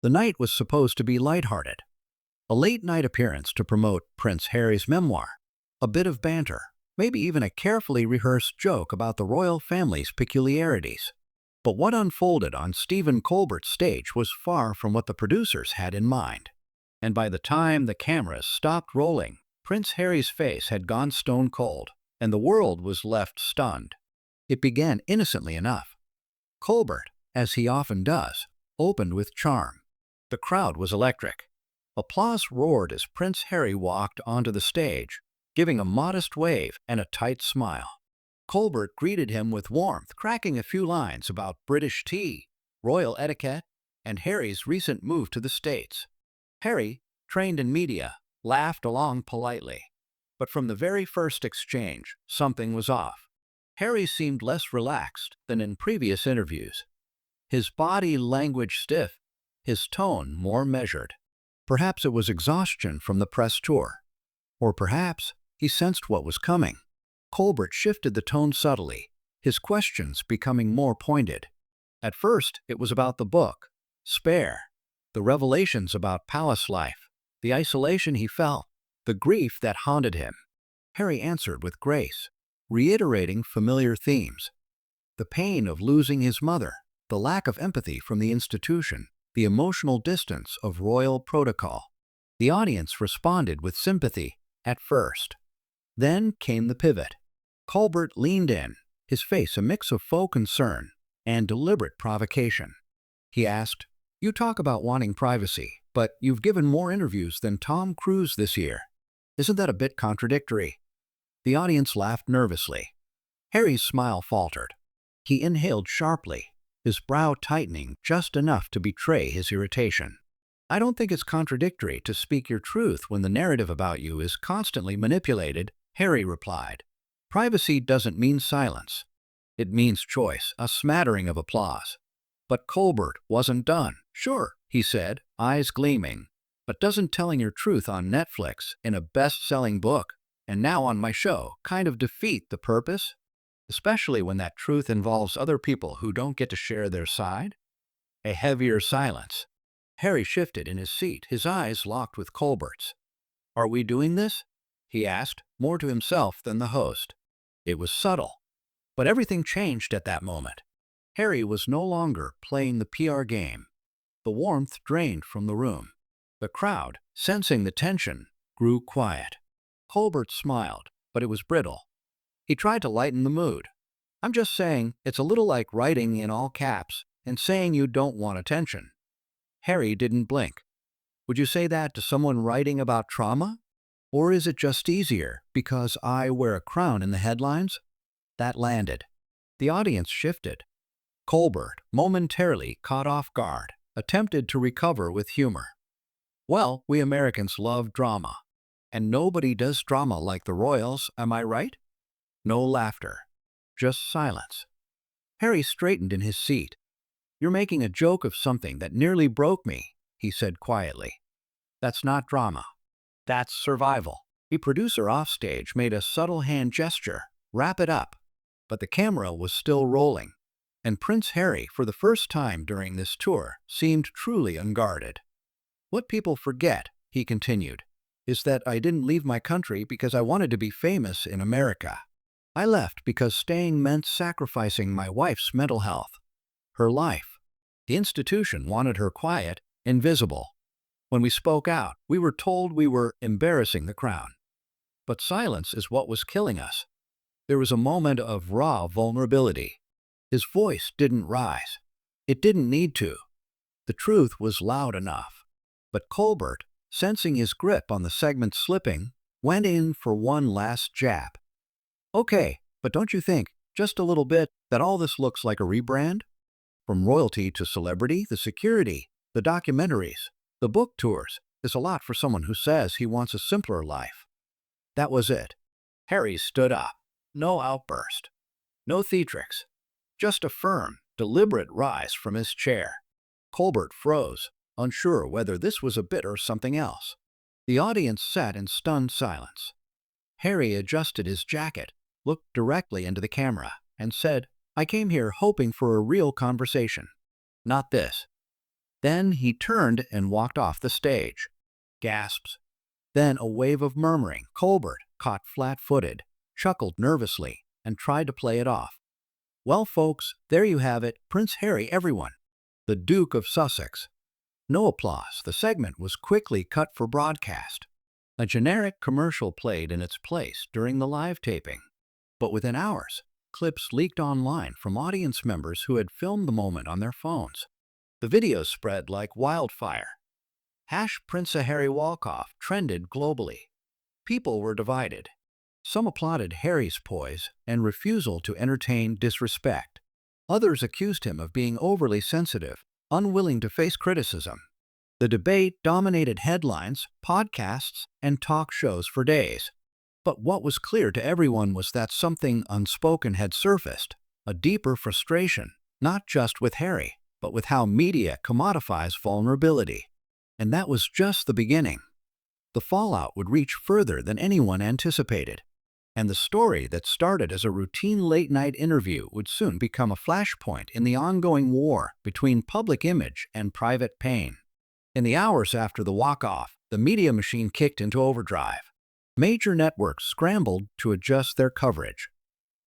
The night was supposed to be lighthearted. A late-night appearance to promote Prince Harry's memoir, a bit of banter, maybe even a carefully rehearsed joke about the royal family's peculiarities. But what unfolded on Stephen Colbert's stage was far from what the producers had in mind. And by the time the cameras stopped rolling, Prince Harry's face had gone stone cold, and the world was left stunned. It began innocently enough. Colbert, as he often does, opened with charm. The crowd was electric. Applause roared as Prince Harry walked onto the stage, giving a modest wave and a tight smile. Colbert greeted him with warmth, cracking a few lines about British tea, royal etiquette, and Harry's recent move to the States. Harry, trained in media, laughed along politely. But from the very first exchange, something was off. Harry seemed less relaxed than in previous interviews. His body language stiff, his tone more measured. Perhaps it was exhaustion from the press tour. Or perhaps he sensed what was coming. Colbert shifted the tone subtly, his questions becoming more pointed. At first, it was about the book, Spare, the revelations about palace life, the isolation he felt, the grief that haunted him. Harry answered with grace, reiterating familiar themes. The pain of losing his mother, the lack of empathy from the institution, the emotional distance of royal protocol. The audience responded with sympathy at first. Then came the pivot. Colbert leaned in, his face a mix of faux concern and deliberate provocation. He asked, "You talk about wanting privacy, but you've given more interviews than Tom Cruise this year. Isn't that a bit contradictory?" The audience laughed nervously. Harry's smile faltered. He inhaled sharply, his brow tightening just enough to betray his irritation. "I don't think it's contradictory to speak your truth when the narrative about you is constantly manipulated," Harry replied. "Privacy doesn't mean silence. It means choice," a smattering of applause. But Colbert wasn't done. "Sure," he said, eyes gleaming, "but doesn't telling your truth on Netflix, in a best-selling book, and now on my show, kind of defeat the purpose? Especially when that truth involves other people who don't get to share their side?" A heavier silence. Harry shifted in his seat, his eyes locked with Colbert's. "Are we doing this?" he asked, more to himself than the host. It was subtle, but everything changed at that moment. Harry was no longer playing the PR game. The warmth drained from the room. The crowd, sensing the tension, grew quiet. Colbert smiled, but it was brittle. He tried to lighten the mood. "I'm just saying, it's a little like writing in all caps and saying you don't want attention." Harry didn't blink. "Would you say that to someone writing about trauma? Or is it just easier because I wear a crown in the headlines?" That landed. The audience shifted. Colbert, momentarily caught off guard, attempted to recover with humor. "Well, we Americans love drama. And nobody does drama like the royals, am I right?" No laughter. Just silence. Harry straightened in his seat. "You're making a joke of something that nearly broke me," he said quietly. "That's not drama. That's survival." The producer offstage made a subtle hand gesture. "Wrap it up." But the camera was still rolling, and Prince Harry, for the first time during this tour, seemed truly unguarded. "What people forget," he continued, "is that I didn't leave my country because I wanted to be famous in America. I left because staying meant sacrificing my wife's mental health, her life. The institution wanted her quiet, invisible. When we spoke out, we were told we were embarrassing the crown. But silence is what was killing us." There was a moment of raw vulnerability. His voice didn't rise. It didn't need to. The truth was loud enough. But Colbert, sensing his grip on the segment slipping, went in for one last jab. "Okay, but don't you think, just a little bit, that all this looks like a rebrand? From royalty to celebrity, the security, the documentaries, the book tours, is a lot for someone who says he wants a simpler life." That was it. Harry stood up. No outburst. No theatrics. Just a firm, deliberate rise from his chair. Colbert froze, unsure whether this was a bit or something else. The audience sat in stunned silence. Harry adjusted his jacket, looked directly into the camera, and said, "I came here hoping for a real conversation. Not this." Then he turned and walked off the stage. Gasps. Then a wave of murmuring. Colbert, caught flat-footed, chuckled nervously, and tried to play it off. Well, folks, there you have it, Prince Harry everyone, the Duke of Sussex. No applause. The segment was quickly cut for broadcast. A generic commercial played in its place during the live taping. But within hours, clips leaked online from audience members who had filmed the moment on their phones. The videos spread like wildfire. #Prince Harry walk-off trended globally. People were divided. Some applauded Harry's poise and refusal to entertain disrespect. Others accused him of being overly sensitive, unwilling to face criticism. The debate dominated headlines, podcasts, and talk shows for days. But what was clear to everyone was that something unspoken had surfaced, a deeper frustration, not just with Harry, but with how media commodifies vulnerability. And that was just the beginning. The fallout would reach further than anyone anticipated. And the story that started as a routine late-night interview would soon become a flashpoint in the ongoing war between public image and private pain. In the hours after the walk-off, the media machine kicked into overdrive. Major networks scrambled to adjust their coverage.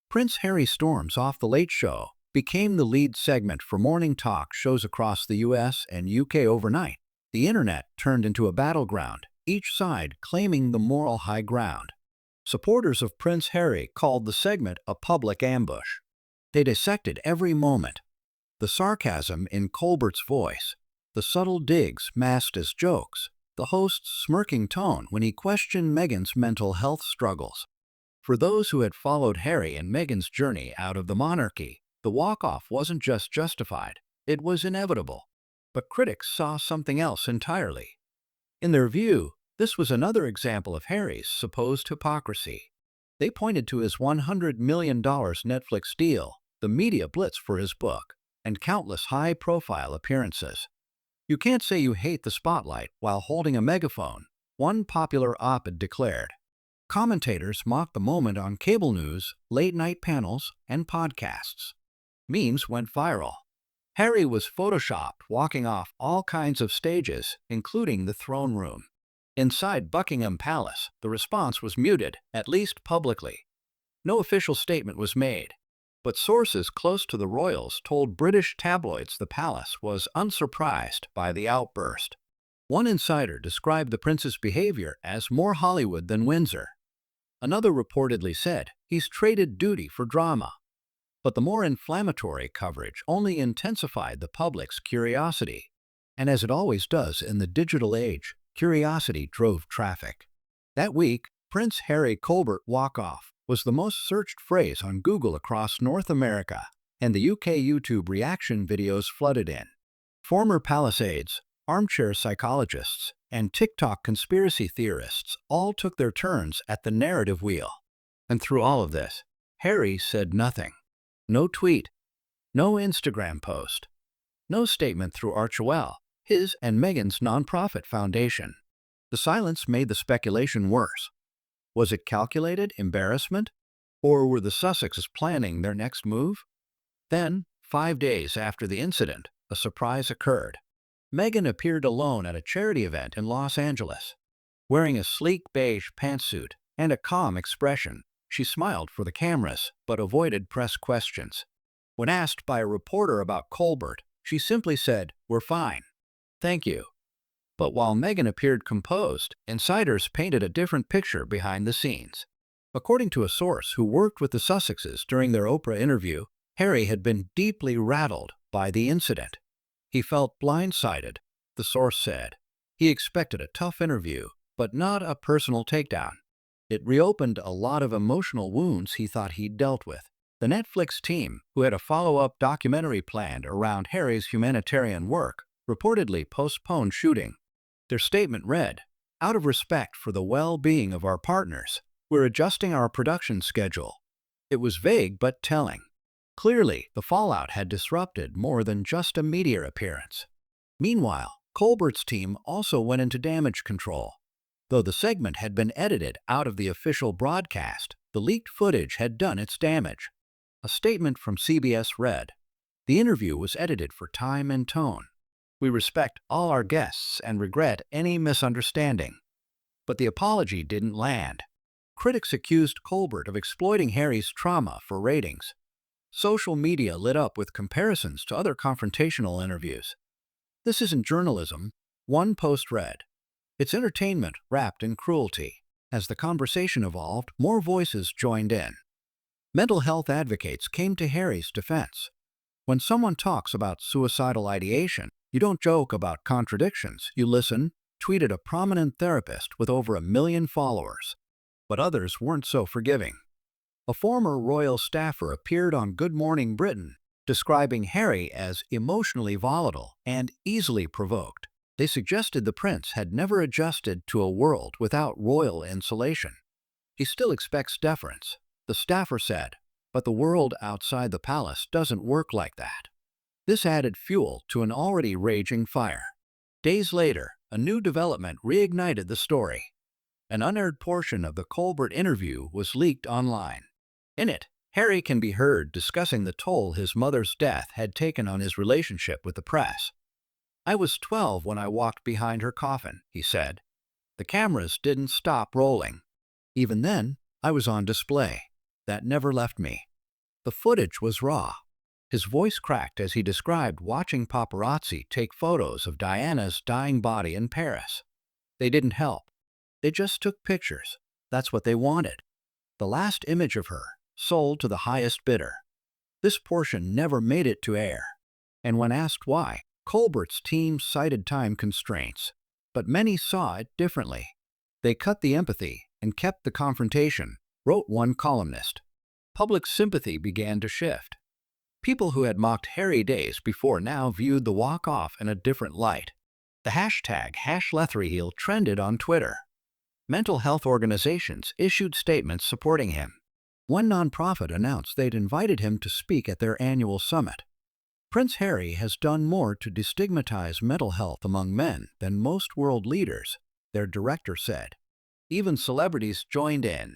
Prince Harry storms off The Late Show became the lead segment for morning talk shows across the US and UK overnight. The internet turned into a battleground, each side claiming the moral high ground. Supporters of Prince Harry called the segment a public ambush. They dissected every moment. The sarcasm in Colbert's voice, the subtle digs masked as jokes, the host's smirking tone when he questioned Meghan's mental health struggles. For those who had followed Harry and Meghan's journey out of the monarchy, the walk-off wasn't just justified, it was inevitable. But critics saw something else entirely. In their view, this was another example of Harry's supposed hypocrisy. They pointed to his $100 million Netflix deal, the media blitz for his book, and countless high-profile appearances. You can't say you hate the spotlight while holding a megaphone, one popular op-ed declared. Commentators mocked the moment on cable news, late-night panels, and podcasts. Memes went viral. Harry was photoshopped walking off all kinds of stages, including the throne room. Inside Buckingham Palace, the response was muted, at least publicly. No official statement was made, but sources close to the royals told British tabloids the palace was unsurprised by the outburst. One insider described the prince's behavior as more Hollywood than Windsor. Another reportedly said he's traded duty for drama. But the more inflammatory coverage only intensified the public's curiosity. And as it always does in the digital age, curiosity drove traffic. That week, Prince Harry Colbert walk-off was the most searched phrase on Google across North America, and the UK YouTube reaction videos flooded in. Former palace aides, armchair psychologists, and TikTok conspiracy theorists all took their turns at the narrative wheel. And through all of this, Harry said nothing. No tweet, no Instagram post, no statement through Archwell, his and Meghan's nonprofit foundation. The silence made the speculation worse. Was it calculated embarrassment? Or were the Sussexes planning their next move? Then, 5 days after the incident, a surprise occurred. Meghan appeared alone at a charity event in Los Angeles. Wearing a sleek beige pantsuit and a calm expression, she smiled for the cameras but avoided press questions. When asked by a reporter about Colbert, she simply said, "We're fine. Thank you." But while Meghan appeared composed, insiders painted a different picture behind the scenes. According to a source who worked with the Sussexes during their Oprah interview, Harry had been deeply rattled by the incident. He felt blindsided, the source said. He expected a tough interview, but not a personal takedown. It reopened a lot of emotional wounds he thought he'd dealt with. The Netflix team, who had a follow-up documentary planned around Harry's humanitarian work, reportedly postponed shooting. Their statement read, "Out of respect for the well-being of our partners, we're adjusting our production schedule." It was vague but telling. Clearly, the fallout had disrupted more than just a media appearance. Meanwhile, Colbert's team also went into damage control. Though the segment had been edited out of the official broadcast, the leaked footage had done its damage. A statement from CBS read, "The interview was edited for time and tone. We respect all our guests and regret any misunderstanding. But the apology didn't land. Critics accused Colbert of exploiting Harry's trauma for ratings. Social media lit up with comparisons to other confrontational interviews. "This isn't journalism," one post read. "It's entertainment wrapped in cruelty." As the conversation evolved, more voices joined in. Mental health advocates came to Harry's defense. "When someone talks about suicidal ideation, you don't joke about contradictions, you listen," tweeted a prominent therapist with over 1 million followers. But others weren't so forgiving. A former royal staffer appeared on Good Morning Britain, describing Harry as emotionally volatile and easily provoked. They suggested the prince had never adjusted to a world without royal insulation. "He still expects deference," the staffer said, "but the world outside the palace doesn't work like that." This added fuel to an already raging fire. Days later, a new development reignited the story. An unaired portion of the Colbert interview was leaked online. In it, Harry can be heard discussing the toll his mother's death had taken on his relationship with the press. "I was 12 when I walked behind her coffin," he said. "The cameras didn't stop rolling. Even then, I was on display. That never left me." The footage was raw. His voice cracked as he described watching paparazzi take photos of Diana's dying body in Paris. "They didn't help. They just took pictures. That's what they wanted. The last image of her, sold to the highest bidder." This portion never made it to air. And when asked why, Colbert's team cited time constraints. But many saw it differently. "They cut the empathy and kept the confrontation," wrote one columnist. Public sympathy began to shift. People who had mocked Harry days before now viewed the walk-off in a different light. The hashtag #LetheriHeal trended on Twitter. Mental health organizations issued statements supporting him. One nonprofit announced they'd invited him to speak at their annual summit. "Prince Harry has done more to destigmatize mental health among men than most world leaders," their director said. Even celebrities joined in.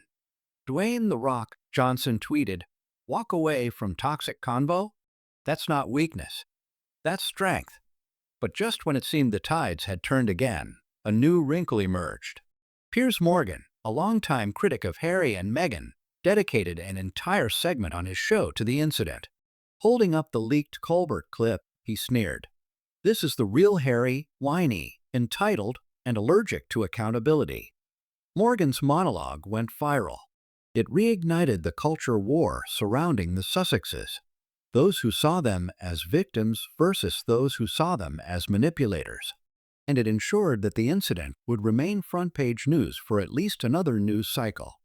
Dwayne "The Rock" Johnson tweeted, "Walk away from toxic convo? That's not weakness. That's strength." But just when it seemed the tides had turned again, a new wrinkle emerged. Piers Morgan, a longtime critic of Harry and Meghan, dedicated an entire segment on his show to the incident. Holding up the leaked Colbert clip, he sneered, "This is the real Harry, whiny, entitled, and allergic to accountability." Morgan's monologue went viral. It reignited the culture war surrounding the Sussexes, those who saw them as victims versus those who saw them as manipulators. And it ensured that the incident would remain front-page news for at least another news cycle.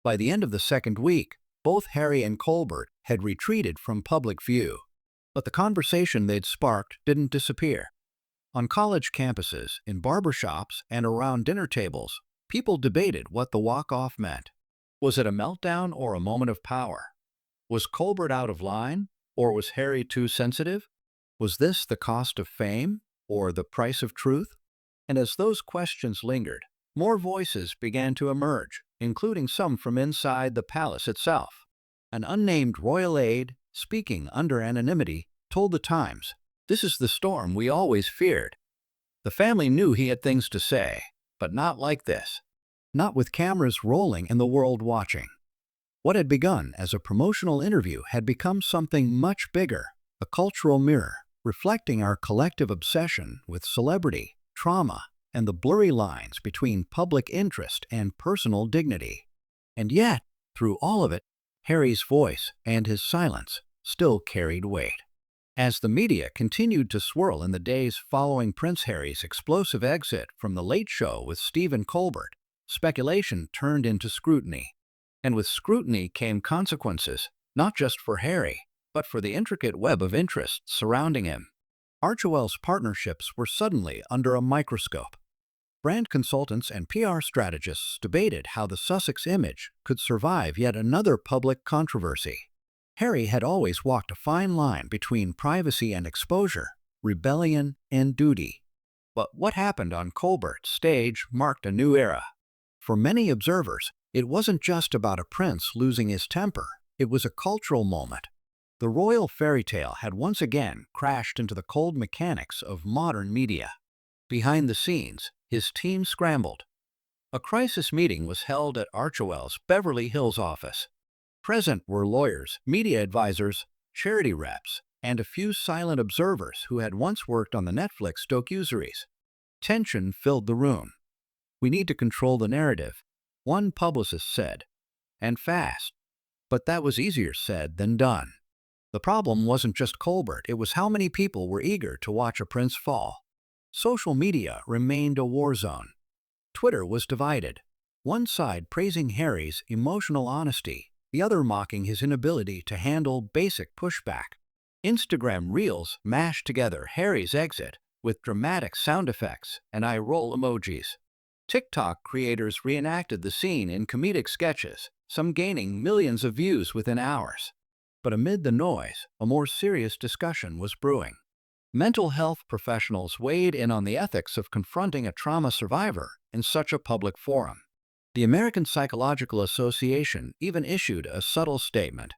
By the end of the second week, both Harry and Colbert had retreated from public view. But the conversation they'd sparked didn't disappear. On college campuses, in barbershops, and around dinner tables, people debated what the walk-off meant. Was it a meltdown or a moment of power? Was Colbert out of line, or was Harry too sensitive? Was this the cost of fame, or the price of truth? And as those questions lingered, more voices began to emerge, including some from inside the palace itself. An unnamed royal aide, speaking under anonymity, told the Times, "This is the storm we always feared. The family knew he had things to say, but not like this. Not with cameras rolling and the world watching." What had begun as a promotional interview had become something much bigger, a cultural mirror, reflecting our collective obsession with celebrity, trauma, and the blurry lines between public interest and personal dignity. And yet, through all of it, Harry's voice and his silence still carried weight. As the media continued to swirl in the days following Prince Harry's explosive exit from The Late Show with Stephen Colbert, speculation turned into scrutiny. And with scrutiny came consequences, not just for Harry, but for the intricate web of interests surrounding him. Archwell's partnerships were suddenly under a microscope. Brand consultants and PR strategists debated how the Sussex image could survive yet another public controversy. Harry had always walked a fine line between privacy and exposure, rebellion and duty. But what happened on Colbert's stage marked a new era. For many observers, it wasn't just about a prince losing his temper, it was a cultural moment. The royal fairy tale had once again crashed into the cold mechanics of modern media. Behind the scenes, his team scrambled. A crisis meeting was held at Archwell's Beverly Hills office. Present were lawyers, media advisors, charity reps, and a few silent observers who had once worked on the Netflix docuseries. Tension filled the room. "We need to control the narrative," one publicist said, "and fast." But that was easier said than done. The problem wasn't just Colbert, it was how many people were eager to watch a prince fall. Social media remained a war zone. Twitter was divided. One side praising Harry's emotional honesty, the other mocking his inability to handle basic pushback. Instagram Reels mashed together Harry's exit with dramatic sound effects and eye-roll emojis. TikTok creators reenacted the scene in comedic sketches, some gaining millions of views within hours. But amid the noise, a more serious discussion was brewing. Mental health professionals weighed in on the ethics of confronting a trauma survivor in such a public forum. The American Psychological Association even issued a subtle statement.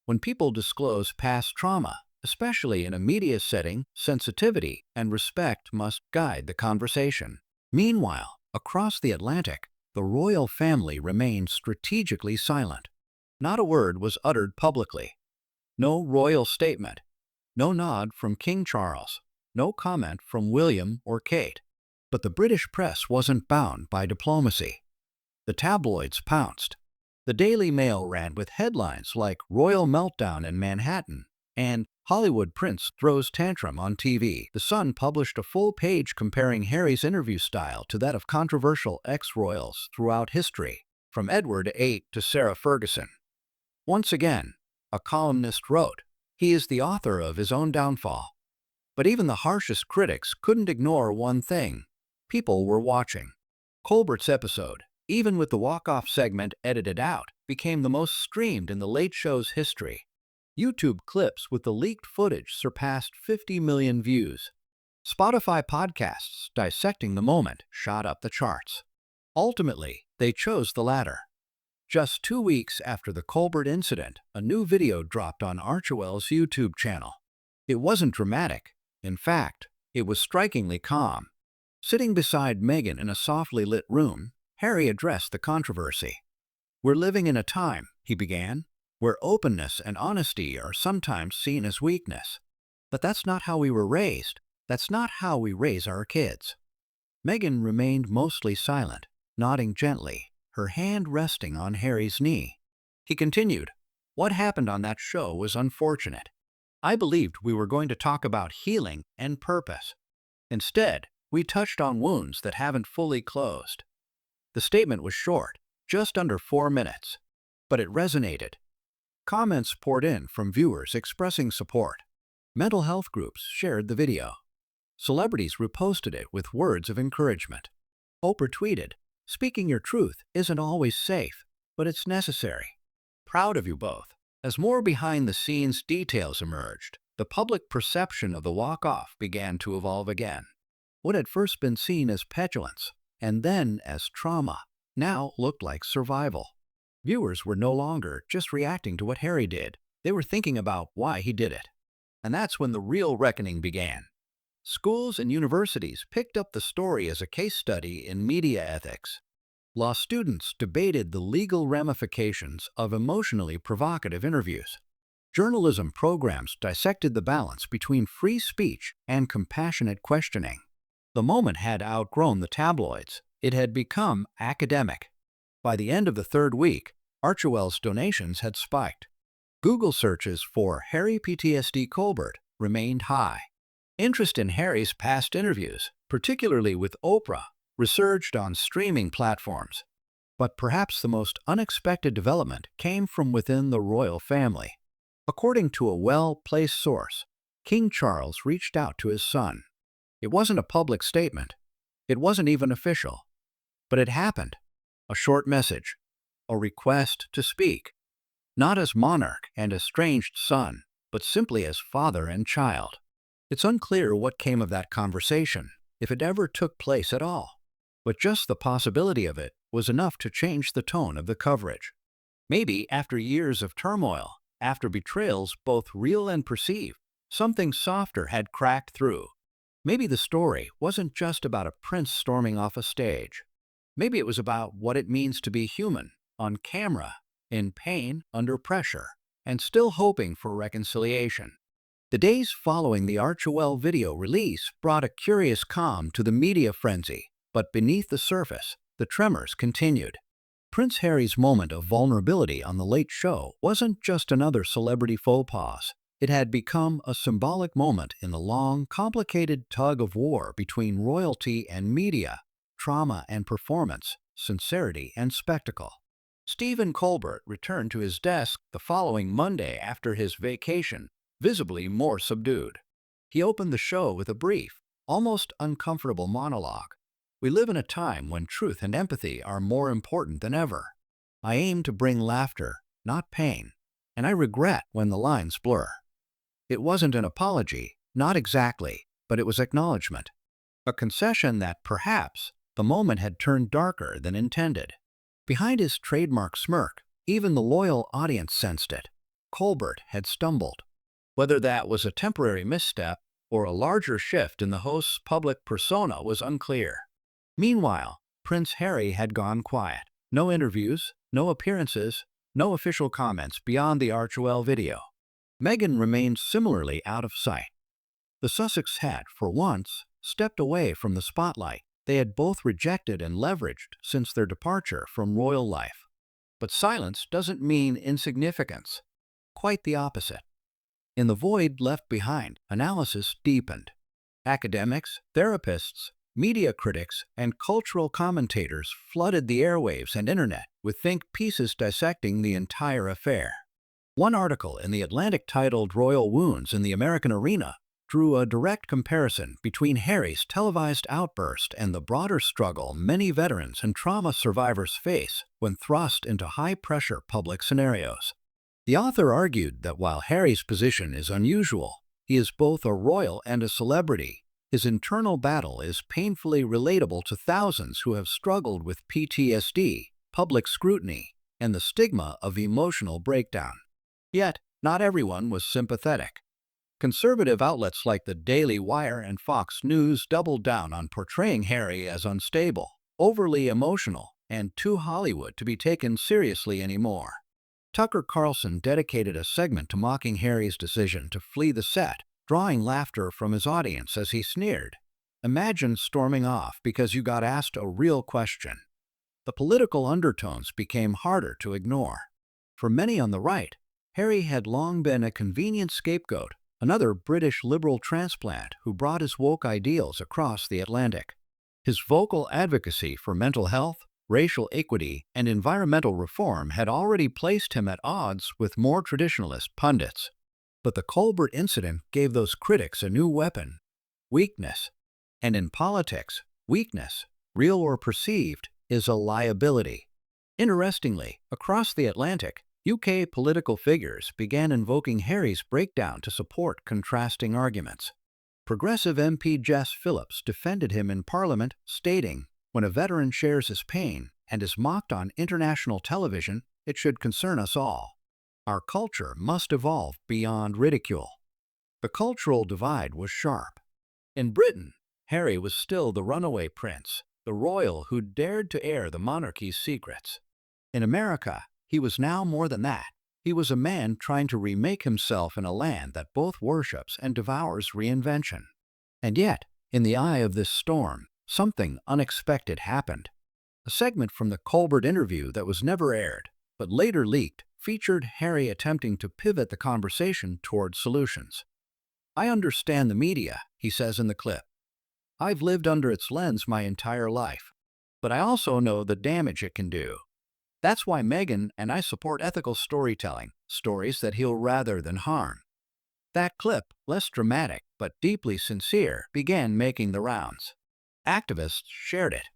When people disclose past trauma, especially in a media setting, sensitivity and respect must guide the conversation. Meanwhile, across the Atlantic, the royal family remained strategically silent. Not a word was uttered publicly. No royal statement. No nod from King Charles. No comment from William or Kate. But the British press wasn't bound by diplomacy. The tabloids pounced. The Daily Mail ran with headlines like "Royal Meltdown in Manhattan" and "Hollywood Prince Throws Tantrum on TV." The Sun published a full page comparing Harry's interview style to that of controversial ex-royals throughout history, from Edward VIII to Sarah Ferguson. Once again, a columnist wrote, "He is the author of his own downfall." But even the harshest critics couldn't ignore one thing. People were watching. Colbert's episode, even with the walk-off segment edited out, became the most streamed in the Late Show's history. YouTube clips with the leaked footage surpassed 50 million views. Spotify podcasts dissecting the moment shot up the charts. Ultimately, they chose the latter. Just 2 weeks after the Colbert incident, a new video dropped on Archwell's YouTube channel. It wasn't dramatic. In fact, it was strikingly calm. Sitting beside Meghan in a softly lit room, Harry addressed the controversy. "We're living in a time," he began, "where openness and honesty are sometimes seen as weakness. But that's not how we were raised. That's not how we raise our kids." Meghan remained mostly silent, nodding gently, her hand resting on Harry's knee. He continued, "What happened on that show was unfortunate. I believed we were going to talk about healing and purpose. Instead, we touched on wounds that haven't fully closed." The statement was short, just under 4 minutes, but it resonated. Comments poured in from viewers expressing support. Mental health groups shared the video. Celebrities reposted it with words of encouragement. Oprah tweeted, "Speaking your truth isn't always safe, but it's necessary. Proud of you both." As more behind-the-scenes details emerged, the public perception of the walk-off began to evolve again. What had first been seen as petulance, and then as trauma, now looked like survival. Viewers were no longer just reacting to what Harry did, they were thinking about why he did it. And that's when the real reckoning began. Schools and universities picked up the story as a case study in media ethics. Law students debated the legal ramifications of emotionally provocative interviews. Journalism programs dissected the balance between free speech and compassionate questioning. The moment had outgrown the tabloids. It had become academic. By the end of the 3rd week, Archwell's donations had spiked. Google searches for Harry PTSD Colbert remained high. Interest in Harry's past interviews, particularly with Oprah, resurged on streaming platforms. But perhaps the most unexpected development came from within the royal family. According to a well-placed source, King Charles reached out to his son. It wasn't a public statement. It wasn't even official. But it happened. A short message. A request to speak. Not as monarch and estranged son, but simply as father and child. It's unclear what came of that conversation, if it ever took place at all. But just the possibility of it was enough to change the tone of the coverage. Maybe after years of turmoil, after betrayals both real and perceived, something softer had cracked through. Maybe the story wasn't just about a prince storming off a stage. Maybe it was about what it means to be human, on camera, in pain, under pressure, and still hoping for reconciliation. The days following the Archwell video release brought a curious calm to the media frenzy, but beneath the surface, the tremors continued. Prince Harry's moment of vulnerability on The Late Show wasn't just another celebrity faux pas. It had become a symbolic moment in the long, complicated tug-of-war between royalty and media, trauma and performance, sincerity and spectacle. Stephen Colbert returned to his desk the following Monday after his vacation, visibly more subdued. He opened the show with a brief, almost uncomfortable monologue. We live in a time when truth and empathy are more important than ever. I aim to bring laughter, not pain, and I regret when the lines blur. It wasn't an apology, not exactly, but it was acknowledgement. A concession that perhaps the moment had turned darker than intended. Behind his trademark smirk, even the loyal audience sensed it. Colbert had stumbled. Whether that was a temporary misstep or a larger shift in the host's public persona was unclear. Meanwhile, Prince Harry had gone quiet. No interviews, no appearances, no official comments beyond the Archwell video. Meghan remained similarly out of sight. The Sussex had, for once, stepped away from the spotlight they had both rejected and leveraged since their departure from royal life. But silence doesn't mean insignificance. Quite the opposite. In the void left behind, analysis deepened. Academics, therapists, media critics, and cultural commentators flooded the airwaves and internet with think pieces dissecting the entire affair. One article in The Atlantic titled "Royal Wounds in the American Arena" drew a direct comparison between Harry's televised outburst and the broader struggle many veterans and trauma survivors face when thrust into high-pressure public scenarios. The author argued that while Harry's position is unusual, he is both a royal and a celebrity. His internal battle is painfully relatable to thousands who have struggled with PTSD, public scrutiny, and the stigma of emotional breakdown. Yet, not everyone was sympathetic. Conservative outlets like the Daily Wire and Fox News doubled down on portraying Harry as unstable, overly emotional, and too Hollywood to be taken seriously anymore. Tucker Carlson dedicated a segment to mocking Harry's decision to flee the set, drawing laughter from his audience as he sneered. Imagine storming off because you got asked a real question. The political undertones became harder to ignore. For many on the right, Harry had long been a convenient scapegoat, another British liberal transplant who brought his woke ideals across the Atlantic. His vocal advocacy for mental health, racial equity, and environmental reform had already placed him at odds with more traditionalist pundits. But the Colbert incident gave those critics a new weapon: weakness. And in politics, weakness, real or perceived, is a liability. Interestingly, across the Atlantic, UK political figures began invoking Harry's breakdown to support contrasting arguments. Progressive MP Jess Phillips defended him in Parliament, stating, "When a veteran shares his pain and is mocked on international television, it should concern us all. Our culture must evolve beyond ridicule." The cultural divide was sharp. In Britain, Harry was still the runaway prince, the royal who dared to air the monarchy's secrets. In America, he was now more than that. He was a man trying to remake himself in a land that both worships and devours reinvention. And yet, in the eye of this storm, something unexpected happened. A segment from the Colbert interview that was never aired, but later leaked, featured Harry attempting to pivot the conversation toward solutions. "I understand the media," he says in the clip. "I've lived under its lens my entire life. But I also know the damage it can do. That's why Meghan and I support ethical storytelling, stories that heal rather than harm." That clip, less dramatic but deeply sincere, began making the rounds. Activists shared it.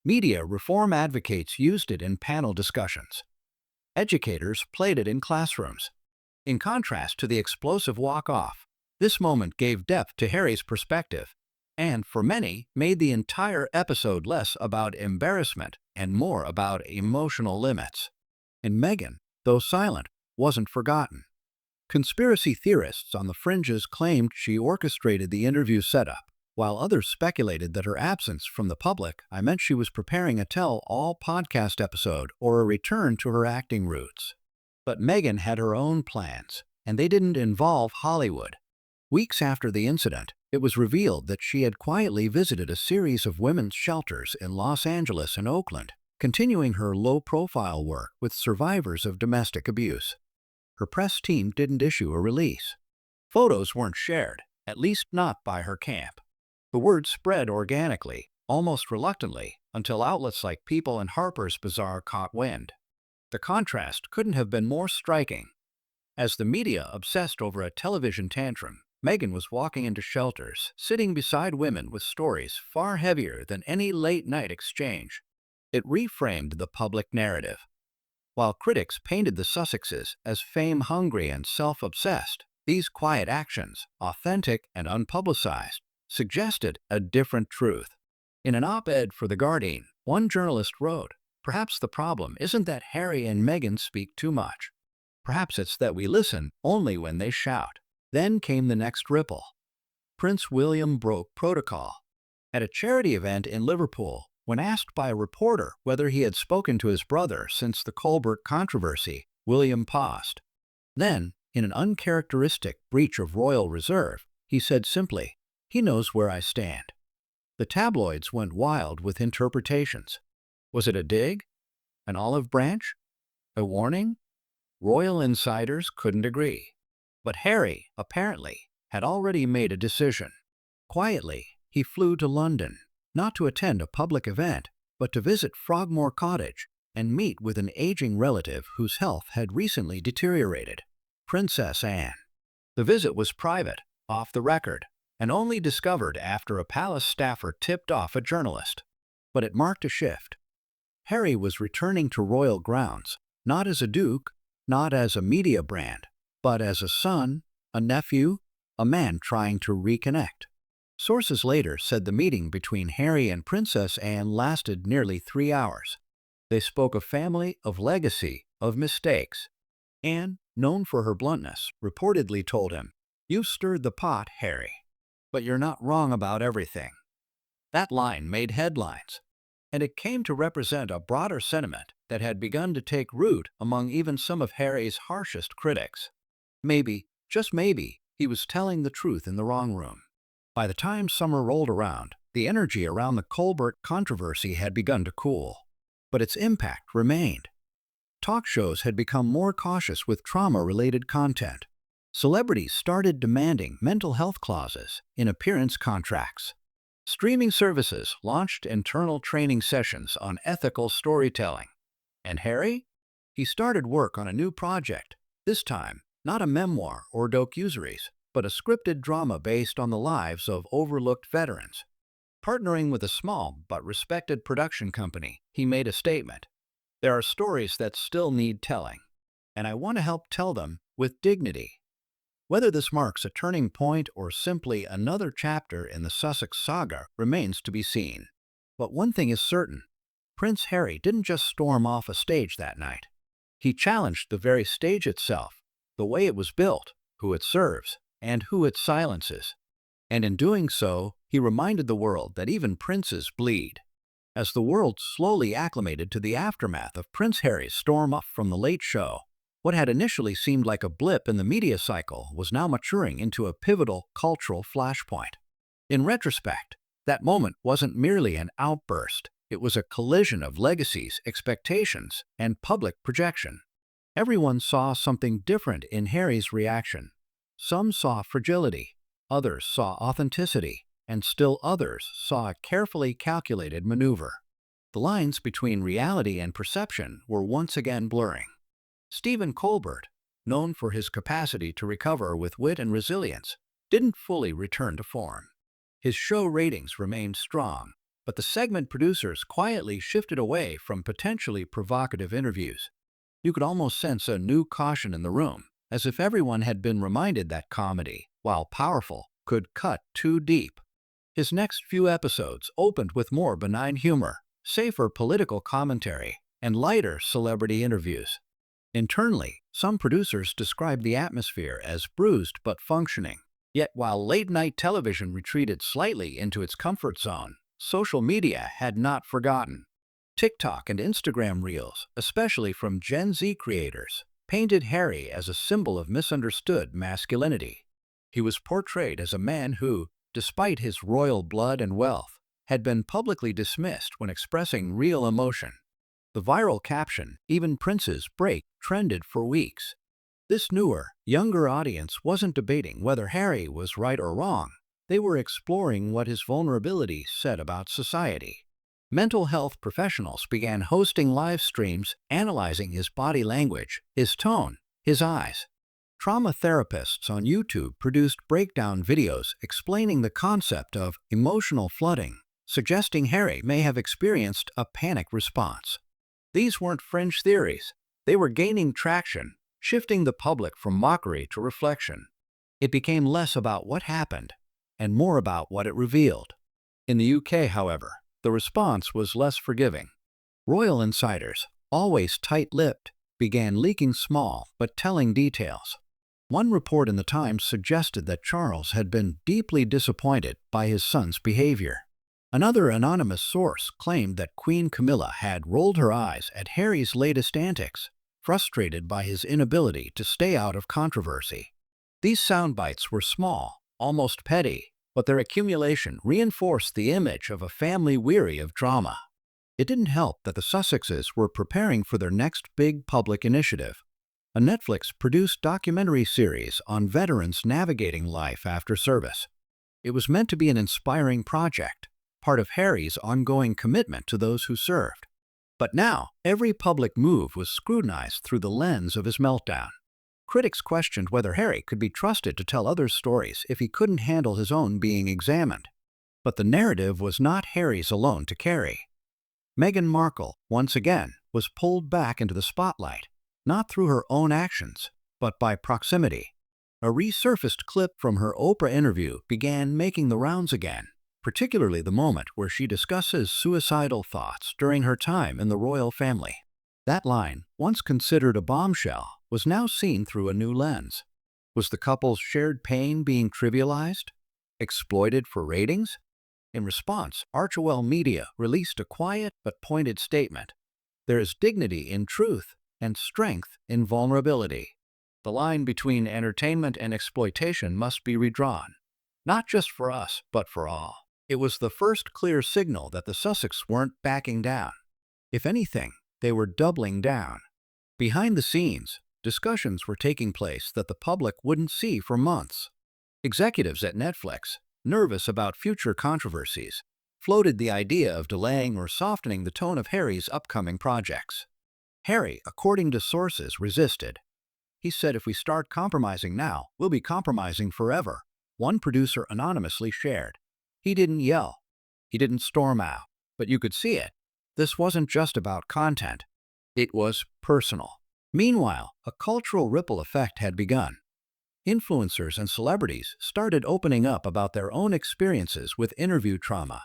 Media reform advocates used it in panel discussions. Educators played it in classrooms. In contrast to the explosive walk-off, this moment gave depth to Harry's perspective, and for many, made the entire episode less about embarrassment and more about emotional limits. And Meghan, though silent, wasn't forgotten. Conspiracy theorists on the fringes claimed she orchestrated the interview setup, while others speculated that her absence from the public meant she was preparing a tell-all podcast episode or a return to her acting roots. But Meghan had her own plans, and they didn't involve Hollywood. Weeks after the incident, it was revealed that she had quietly visited a series of women's shelters in Los Angeles and Oakland, continuing her low-profile work with survivors of domestic abuse. Her press team didn't issue a release. Photos weren't shared, at least not by her camp. The word spread organically, almost reluctantly, until outlets like People and Harper's Bazaar caught wind. The contrast couldn't have been more striking. As the media obsessed over a television tantrum, Meghan was walking into shelters, sitting beside women with stories far heavier than any late-night exchange. It reframed the public narrative. While critics painted the Sussexes as fame-hungry and self-obsessed, these quiet actions, authentic and unpublicized, suggested a different truth. In an op-ed for The Guardian, one journalist wrote, "Perhaps the problem isn't that Harry and Meghan speak too much. Perhaps it's that we listen only when they shout." Then came the next ripple. Prince William broke protocol. At a charity event in Liverpool, when asked by a reporter whether he had spoken to his brother since the Colbert controversy, William paused. Then, in an uncharacteristic breach of royal reserve, he said simply, "He knows where I stand." The tabloids went wild with interpretations. Was it a dig? An olive branch? A warning? Royal insiders couldn't agree. But Harry, apparently, had already made a decision. Quietly, he flew to London, not to attend a public event, but to visit Frogmore Cottage and meet with an aging relative whose health had recently deteriorated, Princess Anne. The visit was private, off the record, and only discovered after a palace staffer tipped off a journalist. But it marked a shift. Harry was returning to royal grounds, not as a duke, not as a media brand, but as a son, a nephew, a man trying to reconnect. Sources later said the meeting between Harry and Princess Anne lasted nearly 3 hours. They spoke of family, of legacy, of mistakes. Anne, known for her bluntness, reportedly told him, "You've stirred the pot, Harry, but you're not wrong about everything." That line made headlines, and it came to represent a broader sentiment that had begun to take root among even some of Harry's harshest critics. Maybe, just maybe, he was telling the truth in the wrong room. By the time summer rolled around, the energy around the Colbert controversy had begun to cool. But its impact remained. Talk shows had become more cautious with trauma-related content. Celebrities started demanding mental health clauses in appearance contracts. Streaming services launched internal training sessions on ethical storytelling. And Harry? He started work on a new project, this time not a memoir or docuseries, but a scripted drama based on the lives of overlooked veterans. Partnering with a small but respected production company, he made a statement. "There are stories that still need telling, and I want to help tell them with dignity." Whether this marks a turning point or simply another chapter in the Sussex saga remains to be seen. But one thing is certain, Prince Harry didn't just storm off a stage that night. He challenged the very stage itself, the way it was built, who it serves, and who it silences. And in doing so, he reminded the world that even princes bleed. As the world slowly acclimated to the aftermath of Prince Harry's storm off from The Late Show, what had initially seemed like a blip in the media cycle was now maturing into a pivotal cultural flashpoint. In retrospect, that moment wasn't merely an outburst. It was a collision of legacies, expectations, and public projection. Everyone saw something different in Harry's reaction. Some saw fragility, others saw authenticity, and still others saw a carefully calculated maneuver. The lines between reality and perception were once again blurring. Stephen Colbert, known for his capacity to recover with wit and resilience, didn't fully return to form. His show ratings remained strong, but the segment producers quietly shifted away from potentially provocative interviews. You could almost sense a new caution in the room, as if everyone had been reminded that comedy, while powerful, could cut too deep. His next few episodes opened with more benign humor, safer political commentary, and lighter celebrity interviews. Internally, Some producers described the atmosphere as bruised but functioning. Yet while late-night television retreated slightly into its comfort zone, social media had not forgotten. TikTok and Instagram Reels, especially from Gen Z creators, painted Harry as a symbol of misunderstood masculinity. He was portrayed as a man who, despite his royal blood and wealth, had been publicly dismissed when expressing real emotion. The viral caption, "Even princes break," trended for weeks. This newer, younger audience wasn't debating whether Harry was right or wrong. They were exploring what his vulnerability said about society. Mental health professionals began hosting live streams analyzing his body language, his tone, his eyes. Trauma therapists on YouTube produced breakdown videos explaining the concept of emotional flooding, suggesting Harry may have experienced a panic response. These weren't fringe theories. They were gaining traction, shifting the public from mockery to reflection. It became less about what happened and more about what it revealed. In the UK, however, the response was less forgiving. Royal insiders, always tight-lipped, began leaking small but telling details. One report in the Times suggested that Charles had been deeply disappointed by his son's behavior. Another anonymous source claimed that Queen Camilla had rolled her eyes at Harry's latest antics, frustrated by his inability to stay out of controversy. These soundbites were small, almost petty, but their accumulation reinforced the image of a family weary of drama. It didn't help that the Sussexes were preparing for their next big public initiative, a Netflix-produced documentary series on veterans navigating life after service. It was meant to be an inspiring project, part of Harry's ongoing commitment to those who served. But now, every public move was scrutinized through the lens of his meltdown. Critics questioned whether Harry could be trusted to tell others' stories if he couldn't handle his own being examined. But the narrative was not Harry's alone to carry. Meghan Markle, once again, was pulled back into the spotlight, not through her own actions, but by proximity. A resurfaced clip from her Oprah interview began making the rounds again, particularly the moment where she discusses suicidal thoughts during her time in the royal family. That line, once considered a bombshell, was now seen through a new lens. Was the couple's shared pain being trivialized? Exploited for ratings? In response, Archwell Media released a quiet but pointed statement. There is dignity in truth and strength in vulnerability. The line between entertainment and exploitation must be redrawn, not just for us, but for all. It was the first clear signal that the Sussex weren't backing down. If anything, they were doubling down. Behind the scenes, discussions were taking place that the public wouldn't see for months. Executives at Netflix, nervous about future controversies, floated the idea of delaying or softening the tone of Harry's upcoming projects. Harry, according to sources, resisted. He said, "If we start compromising now, we'll be compromising forever," one producer anonymously shared. He didn't yell. He didn't storm out. But you could see it. This wasn't just about content. It was personal. Meanwhile, a cultural ripple effect had begun. Influencers and celebrities started opening up about their own experiences with interview trauma.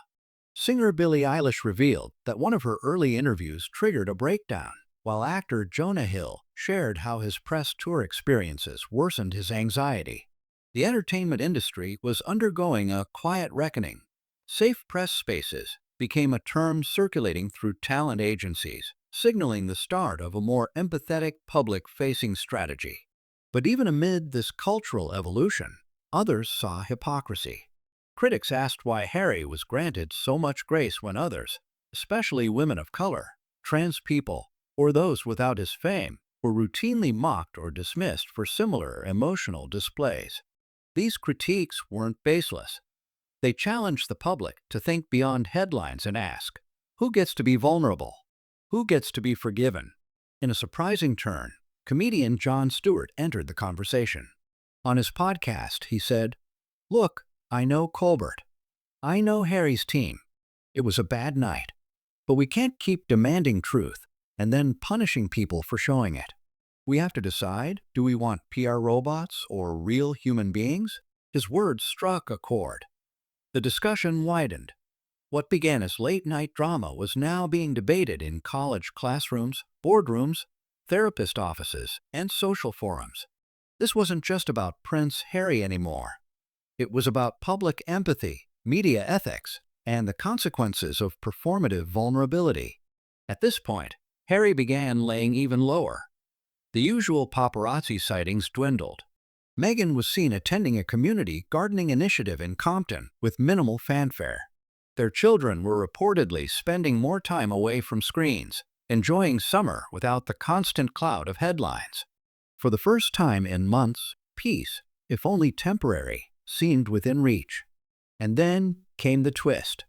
Singer Billie Eilish revealed that one of her early interviews triggered a breakdown, while actor Jonah Hill shared how his press tour experiences worsened his anxiety. The entertainment industry was undergoing a quiet reckoning. Safe press spaces became a term circulating through talent agencies, signaling the start of a more empathetic public-facing strategy. But even amid this cultural evolution, others saw hypocrisy. Critics asked why Harry was granted so much grace when others, especially women of color, trans people, or those without his fame, were routinely mocked or dismissed for similar emotional displays. These critiques weren't baseless. They challenged the public to think beyond headlines and ask, who gets to be vulnerable? Who gets to be forgiven? In a surprising turn, comedian Jon Stewart entered the conversation. On his podcast, he said, "Look, I know Colbert. I know Harry's team. It was a bad night. But we can't keep demanding truth and then punishing people for showing it. We have to decide, do we want PR robots or real human beings?" His words struck a chord. The discussion widened. What began as late-night drama was now being debated in college classrooms, boardrooms, therapist offices, and social forums. This wasn't just about Prince Harry anymore. It was about public empathy, media ethics, and the consequences of performative vulnerability. At this point, Harry began laying even lower. The usual paparazzi sightings dwindled. Meghan was seen attending a community gardening initiative in Compton with minimal fanfare. Their children were reportedly spending more time away from screens, enjoying summer without the constant cloud of headlines. For the first time in months, peace, if only temporary, seemed within reach. And then came the twist.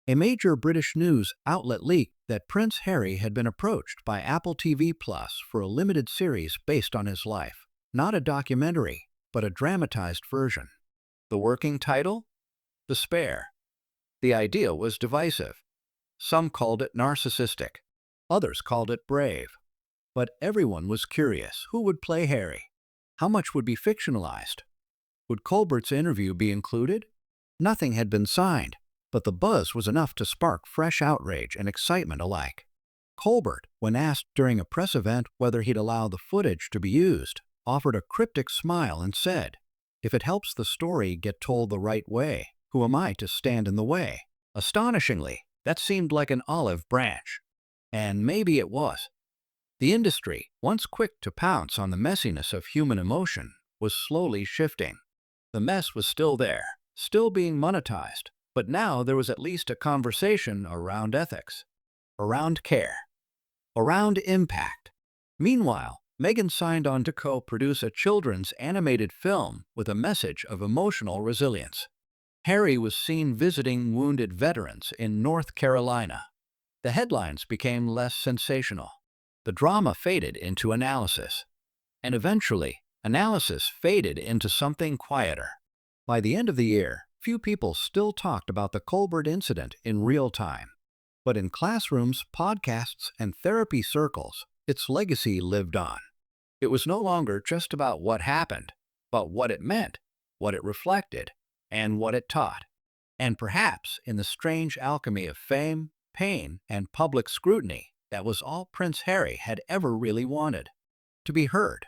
A major British news outlet leaked that Prince Harry had been approached by Apple TV Plus for a limited series based on his life. Not a documentary, but a dramatized version. The working title? Despair. The idea was divisive. Some called it narcissistic. Others called it brave. But everyone was curious who would play Harry. How much would be fictionalized? Would Colbert's interview be included? Nothing had been signed, but the buzz was enough to spark fresh outrage and excitement alike. Colbert, when asked during a press event whether he'd allow the footage to be used, offered a cryptic smile and said, "If it helps the story get told the right way, who am I to stand in the way?" Astonishingly, that seemed like an olive branch. And maybe it was. The industry, once quick to pounce on the messiness of human emotion, was slowly shifting. The mess was still there, still being monetized, but now there was at least a conversation around ethics, around care, around impact. Meanwhile, Meghan signed on to co-produce a children's animated film with a message of emotional resilience. Harry was seen visiting wounded veterans in North Carolina. The headlines became less sensational. The drama faded into analysis. And eventually, analysis faded into something quieter. By the end of the year, few people still talked about the Colbert incident in real time. But in classrooms, podcasts, and therapy circles, its legacy lived on. It was no longer just about what happened, but what it meant, what it reflected, and what it taught. And perhaps, in the strange alchemy of fame, pain, and public scrutiny, that was all Prince Harry had ever really wanted. To be heard.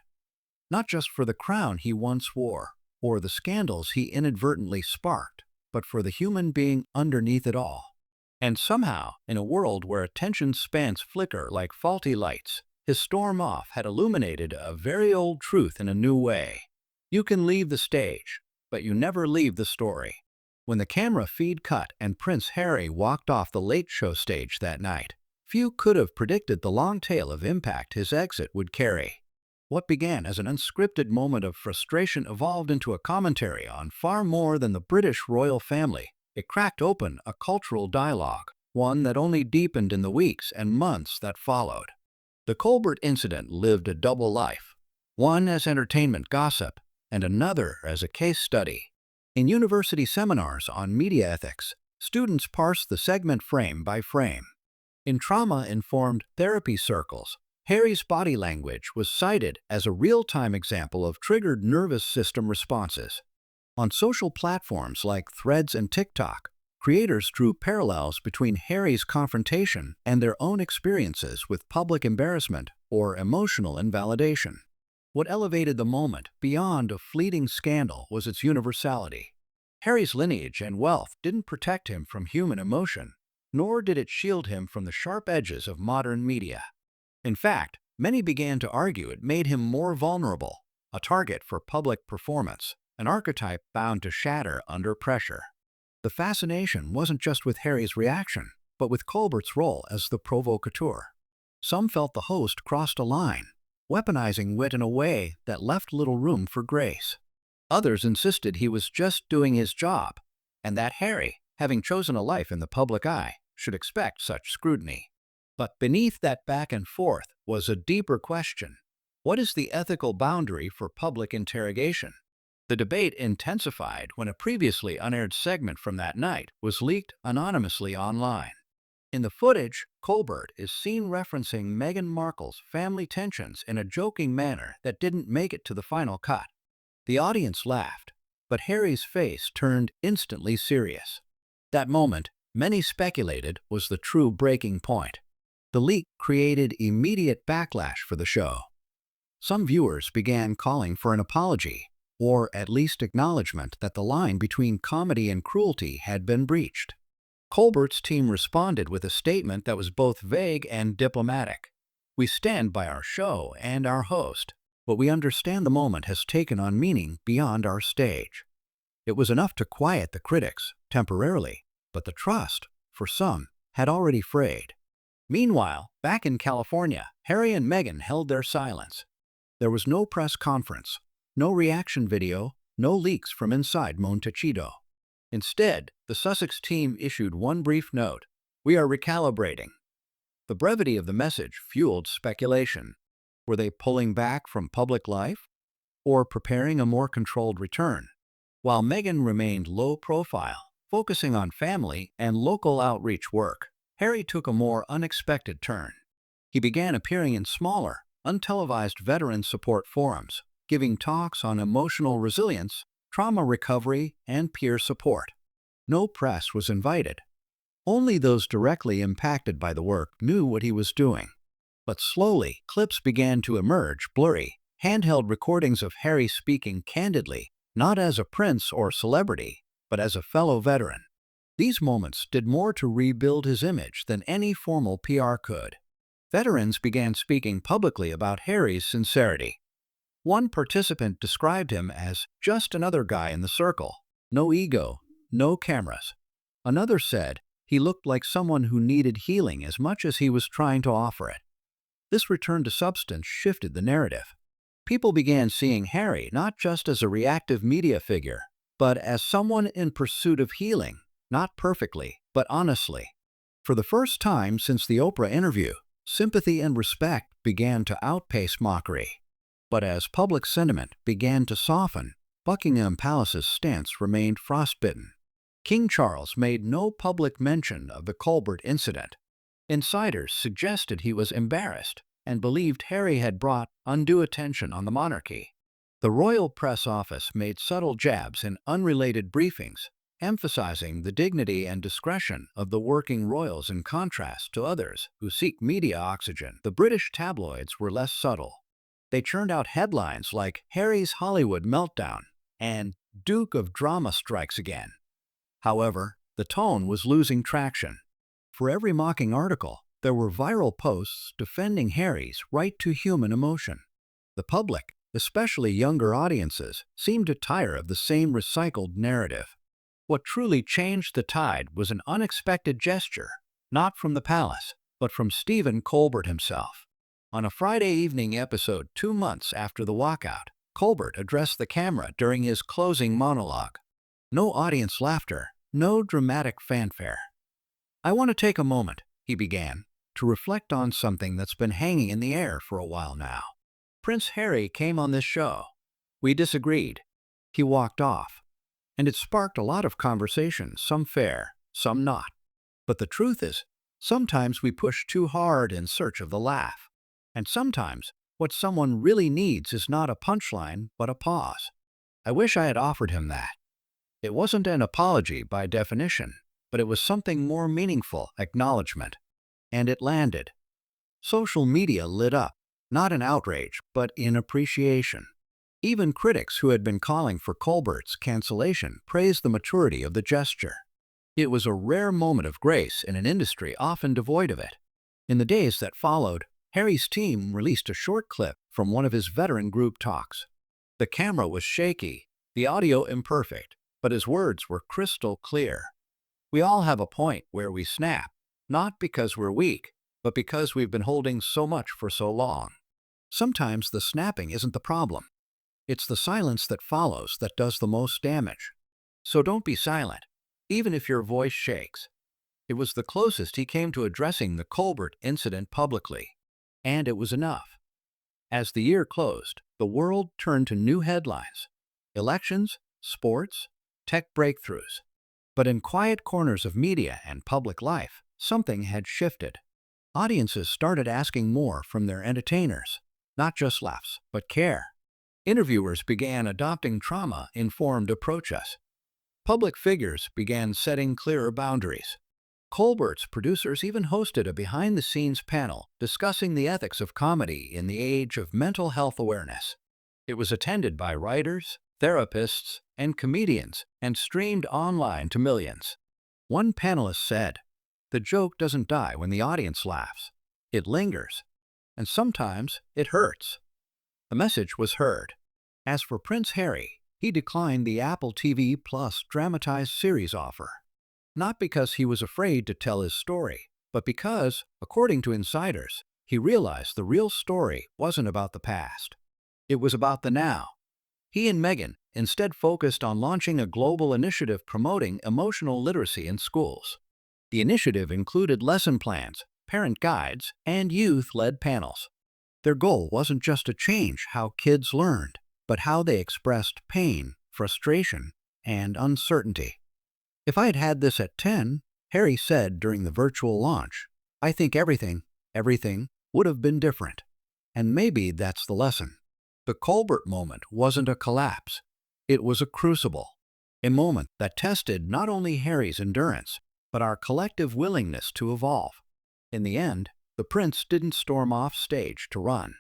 Not just for the crown he once wore, or the scandals he inadvertently sparked, but for the human being underneath it all. And somehow, in a world where attention spans flicker like faulty lights, his storm off had illuminated a very old truth in a new way. You can leave the stage, but you never leave the story. When the camera feed cut and Prince Harry walked off the Late Show stage that night, few could have predicted the long tail of impact his exit would carry. What began as an unscripted moment of frustration evolved into a commentary on far more than the British royal family. It cracked open a cultural dialogue, one that only deepened in the weeks and months that followed. The Colbert incident lived a double life, one as entertainment gossip and another as a case study. In university seminars on media ethics, students parsed the segment frame by frame. In trauma-informed therapy circles, Harry's body language was cited as a real-time example of triggered nervous system responses. On social platforms like Threads and TikTok, creators drew parallels between Harry's confrontation and their own experiences with public embarrassment or emotional invalidation. What elevated the moment beyond a fleeting scandal was its universality. Harry's lineage and wealth didn't protect him from human emotion, nor did it shield him from the sharp edges of modern media. In fact, many began to argue it made him more vulnerable, a target for public performance, an archetype bound to shatter under pressure. The fascination wasn't just with Harry's reaction, but with Colbert's role as the provocateur. Some felt the host crossed a line, weaponizing wit in a way that left little room for grace. Others insisted he was just doing his job, and that Harry, having chosen a life in the public eye, should expect such scrutiny. But beneath that back and forth was a deeper question. What is the ethical boundary for public interrogation? The debate intensified when a previously unaired segment from that night was leaked anonymously online. In the footage, Colbert is seen referencing Meghan Markle's family tensions in a joking manner that didn't make it to the final cut. The audience laughed, but Harry's face turned instantly serious. That moment, many speculated, was the true breaking point. The leak created immediate backlash for the show. Some viewers began calling for an apology, or at least acknowledgement that the line between comedy and cruelty had been breached. Colbert's team responded with a statement that was both vague and diplomatic. "We stand by our show and our host, but we understand the moment has taken on meaning beyond our stage." It was enough to quiet the critics, temporarily, but the trust, for some, had already frayed. Meanwhile, back in California, Harry and Meghan held their silence. There was no press conference, no reaction video, no leaks from inside Montecito. Instead, the Sussex team issued one brief note: "We are recalibrating." The brevity of the message fueled speculation. Were they pulling back from public life, or preparing a more controlled return? While Meghan remained low profile, focusing on family and local outreach work, Harry took a more unexpected turn. He began appearing in smaller, untelevised veteran support forums, giving talks on emotional resilience, trauma recovery, and peer support. No press was invited. Only those directly impacted by the work knew what he was doing. But slowly, clips began to emerge, blurry, handheld recordings of Harry speaking candidly, not as a prince or celebrity, but as a fellow veteran. These moments did more to rebuild his image than any formal PR could. Veterans began speaking publicly about Harry's sincerity. One participant described him as just another guy in the circle, no ego, no cameras. Another said he looked like someone who needed healing as much as he was trying to offer it. This return to substance shifted the narrative. People began seeing Harry not just as a reactive media figure, but as someone in pursuit of healing, not perfectly, but honestly. For the first time since the Oprah interview, sympathy and respect began to outpace mockery. But as public sentiment began to soften, Buckingham Palace's stance remained frostbitten. King Charles made no public mention of the Colbert incident. Insiders suggested he was embarrassed and believed Harry had brought undue attention on the monarchy. The royal press office made subtle jabs in unrelated briefings, emphasizing the dignity and discretion of the working royals in contrast to others who seek media oxygen. The British tabloids were less subtle. They churned out headlines like "Harry's Hollywood Meltdown" and "Duke of Drama Strikes Again." However, the tone was losing traction. For every mocking article, there were viral posts defending Harry's right to human emotion. The public, especially younger audiences, seemed to tire of the same recycled narrative. What truly changed the tide was an unexpected gesture, not from the palace, but from Stephen Colbert himself. On a Friday evening episode 2 months after the walkout, Colbert addressed the camera during his closing monologue. No audience laughter, no dramatic fanfare. "I want to take a moment," he began, "to reflect on something that's been hanging in the air for a while now. Prince Harry came on this show. We disagreed. He walked off. And it sparked a lot of conversation, some fair, some not. But the truth is, sometimes we push too hard in search of the laugh. And sometimes, what someone really needs is not a punchline, but a pause. I wish I had offered him that." It wasn't an apology by definition, but it was something more meaningful: acknowledgement. And it landed. Social media lit up, not in outrage, but in appreciation. Even critics who had been calling for Colbert's cancellation praised the maturity of the gesture. It was a rare moment of grace in an industry often devoid of it. In the days that followed, Harry's team released a short clip from one of his veteran group talks. The camera was shaky, the audio imperfect, but his words were crystal clear. "We all have a point where we snap, not because we're weak, but because we've been holding so much for so long. Sometimes the snapping isn't the problem. It's the silence that follows that does the most damage. So don't be silent, even if your voice shakes." It was the closest he came to addressing the Colbert incident publicly. And it was enough. As the year closed, the world turned to new headlines: elections, sports, tech breakthroughs. But in quiet corners of media and public life, something had shifted. Audiences started asking more from their entertainers, not just laughs, but care. Interviewers began adopting trauma-informed approaches. Public figures began setting clearer boundaries. Colbert's producers even hosted a behind-the-scenes panel discussing the ethics of comedy in the age of mental health awareness. It was attended by writers, therapists, and comedians and streamed online to millions. One panelist said, "The joke doesn't die when the audience laughs. It lingers, and sometimes it hurts." The message was heard. As for Prince Harry, he declined the Apple TV Plus dramatized series offer. Not because he was afraid to tell his story, but because, according to insiders, he realized the real story wasn't about the past. It was about the now. He and Meghan instead focused on launching a global initiative promoting emotional literacy in schools. The initiative included lesson plans, parent guides, and youth-led panels. Their goal wasn't just to change how kids learned, but how they expressed pain, frustration, and uncertainty. "If I had had this at 10, Harry said during the virtual launch, I think everything would have been different. And maybe that's the lesson." The Colbert moment wasn't a collapse. It was a crucible, a moment that tested not only Harry's endurance, but our collective willingness to evolve. In the end, the prince didn't storm off stage to run.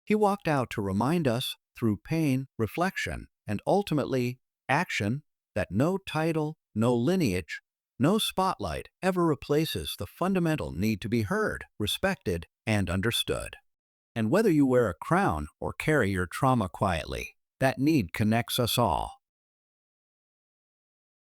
He walked out to remind us, through pain, reflection, and ultimately action, that no title, no lineage, no spotlight ever replaces the fundamental need to be heard, respected, and understood. And whether you wear a crown or carry your trauma quietly, that need connects us all.